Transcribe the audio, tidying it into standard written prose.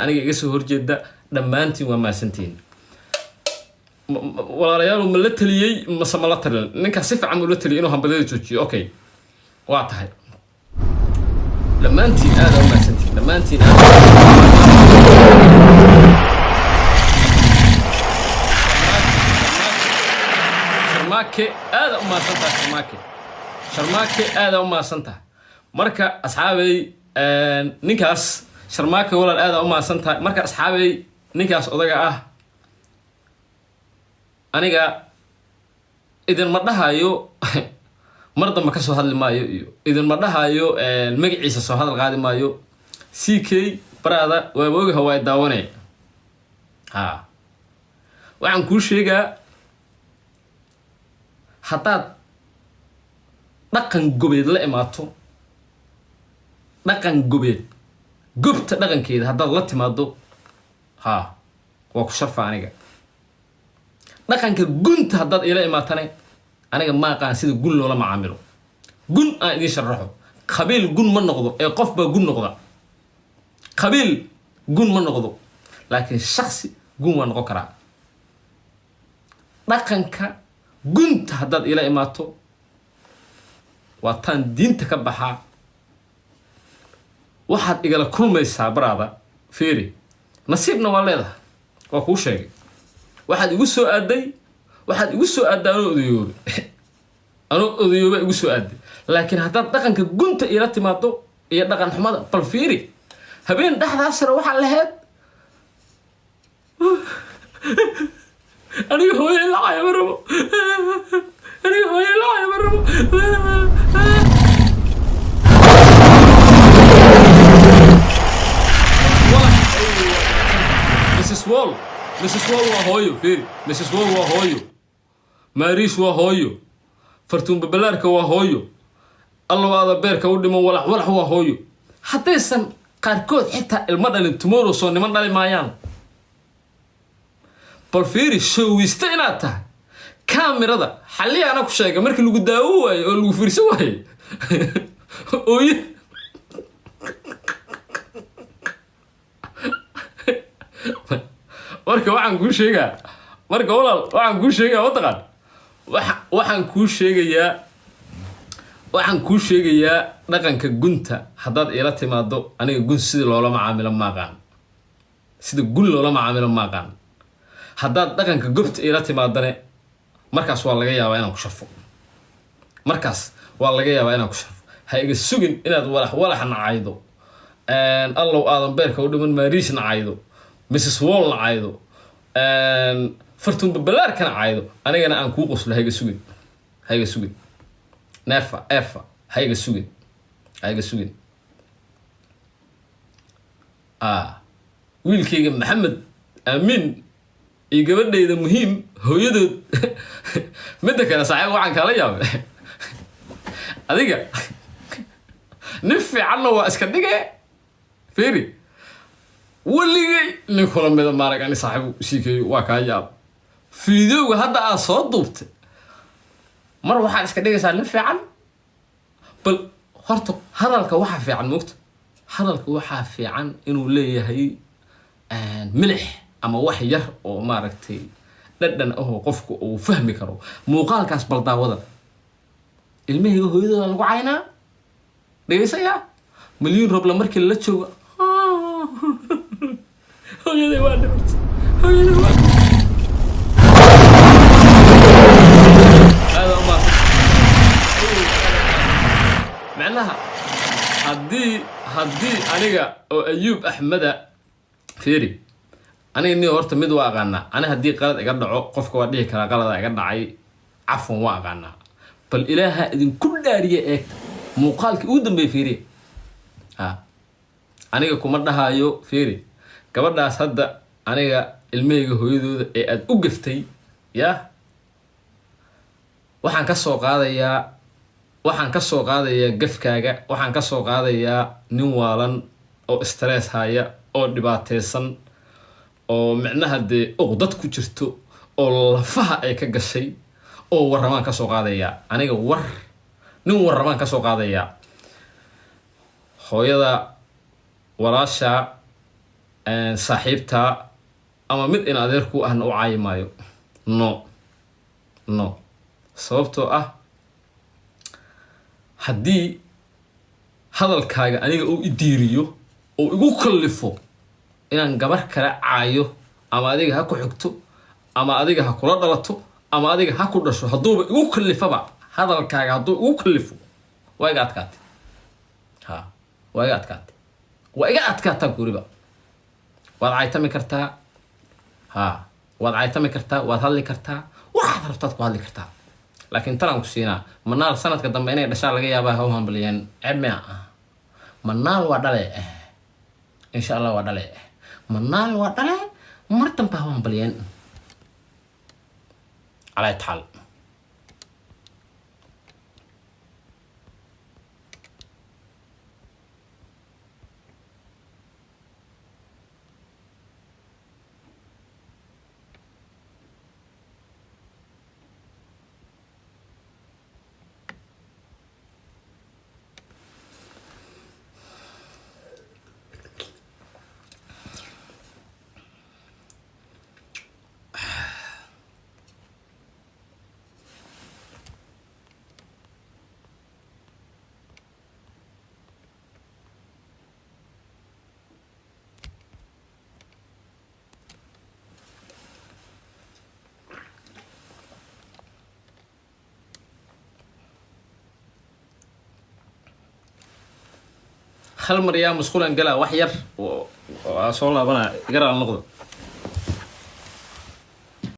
aniga iga soo horjeeda dhammaantiin waa maasantiin walaalayaal ma la taliyay ma sama la talin ninka si fiican ula taliyay inuu hambalada joojiyo okay waa tahay dhammaantiin aad u maasantiin dhammaantiin sharmaake aad u maasantaa sharmaake aad u maasantaa marka asxaabay ninkaas sharmaake walaal aad u maasantaa marka asxaabay ninkaas odaga ah aniga idin ma dhahayo mar dambe ka soo hadli maayo iyo idin ma dhahayo magaciisa soo hadal qaadi maayo CK barada waa booga hawaay daawanay waxaan ku sheegaa hadaad dhaqan gobeed la imaato dhaqan gobeed gubta dhaqankeeda hadaad la timaado waa ku sharfa aniga dhaqanka gunta hadaad ila imaatane aniga ma aqaan sida gun loola macaamilo gun aan idin sharaxo qabiil gun ma noqdo ee qof baa gun noqda qabiil gun ma noqdo laakiin shakhsi gun waa noqon karaa dhaqanka gunta hadaad ila imaato waa tan diinta ka baxaa waxaad igala kulmaysaa baraada fiiri nasiibna waa leedahay waa kuu sheegay waxaad igu soo aaday anoo odayooba igu soo aaday laakiin haddaad dhaqanka gunta ila timaado iyo dhaqan xumada bal fiiri habeen dhexdaasna waxaa lahayd aniga hooyo lacaya ma rabo Mrs. Wall waa hooyo fiiri Mrs. Wall waa hooyo Maariis waa hooyo fartuun babalaarka waa hooyo allawaada beerka u dhimo walax waa hooyo haddaysan qaarkood xitaa ilma dhalin tomorrow soo niman dhali maayaan bal fiiri showista inaad tahay kaamirada xalliya ana ku sheegay markii lagu daawo waayo oo lagu fiirsan waayo ooye marka waxaan kuu sheegaa wadaqan waxaan kuu sheegayaa dhaqanka gunta haddaad ila timaado aniga gun sida loola macaamilo maaqaan sida gun loola macaamilo maaqaan haddaad dhaqanka gobta ila timaadane markaas waa laga yaabaa inaan ku sharfo ha iga sugin inaad walax nacaydo allow aadan beerka u dhiman maariis nacaydo Mrs. Wall nacaydo fartuun babalaarka nacaydo anigana aan kuu qoslo ha iga sugin nefa ha iga sugin wiilkayga maxamed aamin iyo gabadhayda muhiim hooyadood midda kale saaxiib waxaan kala yaabay adiga nin fiicanna waa iska dhigay fiiri waligay nin kula mida maarag ani saaxiibu siikeeyo waa kaa yaab fiidowga hadda aad soo duubtay mar waxaad iska dhigaysaa nin fiican bal horta hadalka waxaa fiican moogta hadalka waxaa fiican inuu leeyahay milix ama wax yar oo maaragtay dhadhan ahoo qofku uu fahmi karo muuqaalkaas bal daawada ilmahayga hooyadooda lagu caynaa dhegaysayaa milyuun roble markii la jooga hooyaday waa dhimatay macnaha haddii aniga oo Ayuub Axmeda fiiri aniga ni horta mid waa aqaanaa ani haddii qalad iga dhaco qofka waa dhihi karaa qalada iga dhacay cafwan waa aqaanaa bal ilaaha idinku dhaariye eegta muuqaalkii ugu dambeeyay fiiri aniga kuma dhahayo fiiri gabadhaas hadda aniga ilmahayga hooyadooda ee aad u gaftay waxaan ka soo qaadayaa gafkaaga waxaan ka soo qaadayaa nin waalan oo stress haya oo dhibaateysan oo micnaha dee uqdad ku jirto oo lafaha ay ka gashay oo warramaan ka soo qaadayaa aniga nin warramaan ka soo qaadayaa hooyada walaasha saaxiibtaa ama mid in adeerku ahna u caayi maayo. No sababtoo ah haddii hadalkaaga aniga uu idiiriyo oo igu kallifo inaan gabar kale caayo ama adiga ha ku xigto ama adiga ha kula dhalato ama adiga ha ku dhasho, hadduuba igu kallifaba hadalkaaga hadduu igu kallifo waa iga adkaatay. waa iga adkaataa guriba. waad caytami kartaa waad hadli kartaa waxaad rabtaad ku hadli kartaa, laakiin talaan ku siinaa manaal sanadka dambe inay dhashaan laga yaabaa ha u hambaliyeen cebmea manaal waa dhale insha Allah waa dhale manaal waa dhale mar dambe ha u hambaliyeen calaa taal. hal mar yaa musqulan galaa wax yar oo soo laabana garaa noqdo.